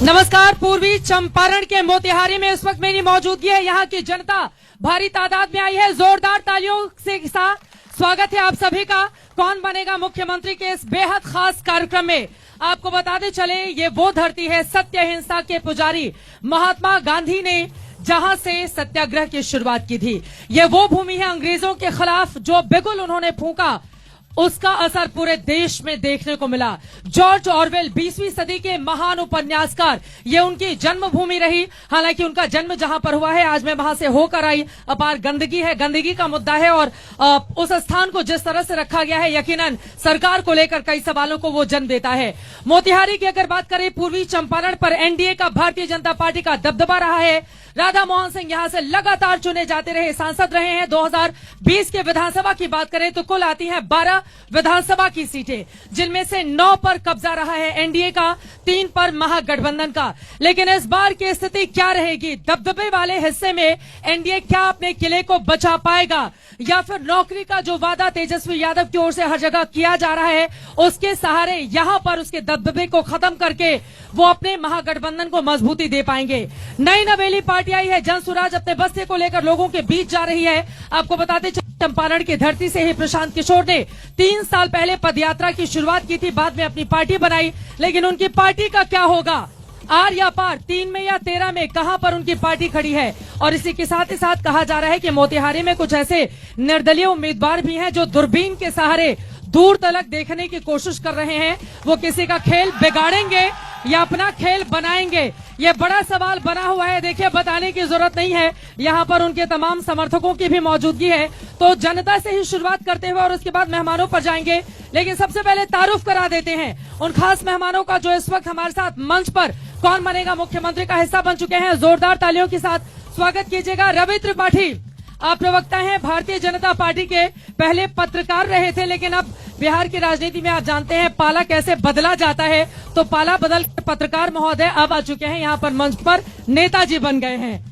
नमस्कार। पूर्वी चंपारण के मोतिहारी में इस वक्त मेरी मौजूदगी है। यहाँ की जनता भारी तादाद में आई है। जोरदार तालियों से साथ स्वागत है आप सभी का। कौन बनेगा मुख्यमंत्री के इस बेहद खास कार्यक्रम में आपको बताते चले, ये वो धरती है सत्य अहिंसा के पुजारी महात्मा गांधी ने जहां से सत्याग्रह की शुरुआत की थी। ये वो भूमि है अंग्रेजों के खिलाफ जो बिगुल उन्होंने फूंका, उसका असर पूरे देश में देखने को मिला। जॉर्ज ऑरवेल 20वीं सदी के महान उपन्यासकार, ये उनकी जन्मभूमि रही। हालांकि उनका जन्म जहां पर हुआ है, आज मैं वहां से होकर आई, अपार गंदगी है, गंदगी का मुद्दा है और उस स्थान को जिस तरह से रखा गया है, यकीनन सरकार को लेकर कई सवालों को वो जन्म देता है। मोतिहारी की अगर बात करें, पूर्वी चंपारण पर एनडीए का, भारतीय जनता पार्टी का दबदबा रहा है। राधा मोहन सिंह यहां से लगातार चुने जाते रहे, सांसद रहे हैं। 2020 के विधानसभा की बात करें तो कुल आती हैं 12 विधानसभा की सीटें, जिनमें से 9 पर कब्जा रहा है एनडीए का, 3 पर महागठबंधन का। लेकिन इस बार की स्थिति क्या रहेगी? दबदबे वाले हिस्से में एनडीए क्या अपने किले को बचा पाएगा, या फिर नौकरी का जो वादा तेजस्वी यादव की ओर से हर जगह किया जा रहा है, उसके सहारे यहां पर उसके दबदबे को खत्म करके वो अपने महागठबंधन को मजबूती दे पाएंगे? नई नवेली पार्टी आई है, जनसुराज अपने बस्ते को लेकर लोगों के बीच जा रही है। आपको बताते चंपारण की धरती से ही प्रशांत किशोर ने 3 साल पहले पदयात्रा की शुरुआत की थी, बाद में अपनी पार्टी बनाई। लेकिन उनकी पार्टी का क्या होगा? आर या पार, 3 में या 13 में, कहां पर उनकी पार्टी खड़ी है? और इसी के साथ ही साथ कहा जा रहा है कि मोतिहारी में कुछ ऐसे निर्दलीय उम्मीदवार भी हैं जो दूरबीन के सहारे दूर तलक देखने की कोशिश कर रहे हैं। वो किसी का खेल बिगाड़ेंगे या अपना खेल बनाएंगे, ये बड़ा सवाल बना हुआ है। देखिए, बताने की जरूरत नहीं है, यहाँ पर उनके तमाम समर्थकों की भी मौजूदगी है। तो जनता से ही शुरुआत करते हुए और उसके बाद मेहमानों पर जाएंगे। लेकिन सबसे पहले तारुफ करा देते हैं उन खास मेहमानों का जो इस वक्त हमारे साथ मंच पर कौन बनेगा मुख्यमंत्री का हिस्सा बन चुके हैं। जोरदार तालियों के साथ स्वागत कीजिएगा। रवि त्रिपाठी, आप प्रवक्ता हैं भारतीय जनता पार्टी के, पहले पत्रकार रहे थे, लेकिन अब बिहार की राजनीति में आप जानते हैं पाला कैसे बदला जाता है, तो पाला बदल पत्रकार महोदय अब आ चुके हैं यहाँ पर मंच पर, नेताजी बन गए हैं।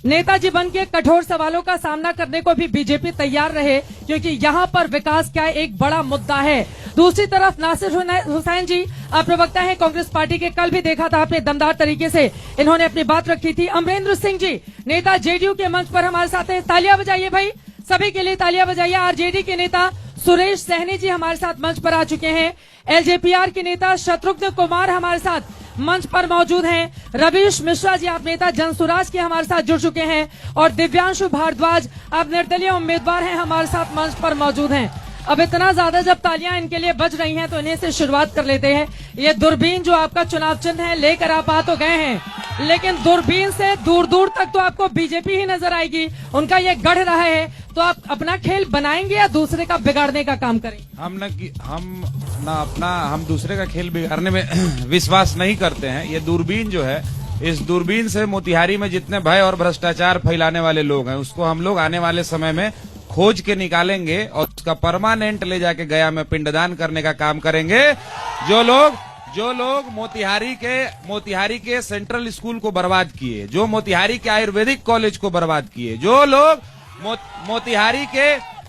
नेताजी बन के कठोर सवालों का सामना करने को भी बीजेपी तैयार रहे, क्योंकि यहाँ पर विकास क्या एक बड़ा मुद्दा है। दूसरी तरफ नासिर हुसैन जी, आप प्रवक्ता हैं कांग्रेस पार्टी के, कल भी देखा था आपने दमदार तरीके से इन्होंने अपनी बात रखी थी। अमरेंद्र सिंह जी, नेता जेडीयू के मंच पर हमारे साथ हैं, तालियां बजाइए भाई, सभी के लिए तालियां बजाइए। आरजेडी के नेता सुरेश सहनी जी हमारे साथ मंच पर आ चुके हैं। एलजेपीआर के नेता शत्रुघ्न कुमार हमारे साथ मंच पर मौजूद हैं। रवीश मिश्रा जी, आप नेता जनसुराज के हमारे साथ जुड़ चुके हैं। और दिव्यांशु भारद्वाज, आप निर्दलीय उम्मीदवार हैं, हमारे साथ मंच पर मौजूद हैं। अब इतना ज्यादा जब तालियां इनके लिए बज रही हैं तो इन्हीं से शुरुआत कर लेते हैं। ये दूरबीन जो आपका चुनाव चिन्ह है लेकर आप आ तो गए हैं, लेकिन दूरबीन से दूर दूर तक तो आपको बीजेपी ही नजर आएगी, उनका ये गढ़ रहा है। तो आप अपना खेल बनाएंगे या दूसरे का बिगाड़ने का काम करेंगे? हम दूसरे का खेल बिगाड़ने में विश्वास नहीं करते हैं। ये दूरबीन जो है, इस दूरबीन से मोतिहारी में जितने भय और भ्रष्टाचार फैलाने वाले लोग हैं, उसको हम लोग आने वाले समय में खोज के निकालेंगे और उसका परमानेंट ले जाके गया में पिंडदान करने का काम करेंगे। जो लोग मोतिहारी के सेंट्रल स्कूल को बर्बाद किए, जो मोतिहारी के आयुर्वेदिक कॉलेज को बर्बाद किए, जो लोग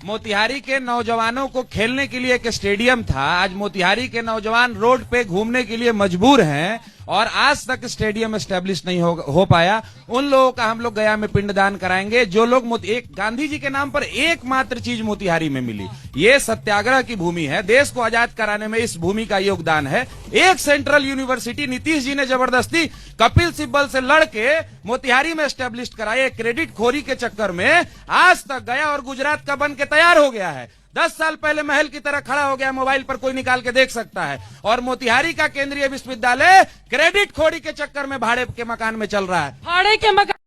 मोतिहारी के नौजवानों को खेलने के लिए एक स्टेडियम था, आज मोतिहारी के नौजवान रोड पे घूमने के लिए मजबूर हैं और आज तक स्टेडियम एस्टेब्लिश नहीं हो पाया, उन लोगों का हम लोग गया में पिंडदान कराएंगे। जो लोग एक गांधी जी के नाम पर एकमात्र चीज मोतिहारी में मिली, ये सत्याग्रह की भूमि है। देश को आजाद कराने में इस भूमि का योगदान है। एक सेंट्रल यूनिवर्सिटी नीतीश जी ने जबरदस्ती कपिल सिब्बल से लड़के मोतिहारी में एस्टेब्लिश कराई। क्रेडिट खोरी के चक्कर में आज तक गया और गुजरात का बन के तैयार हो गया है। 10 साल पहले महल की तरह खड़ा हो गया, मोबाइल पर कोई निकाल के देख सकता है। और मोतिहारी का केंद्रीय विश्वविद्यालय क्रेडिट खोरी के चक्कर में भाड़े के मकान में चल रहा है। भाड़े के मकान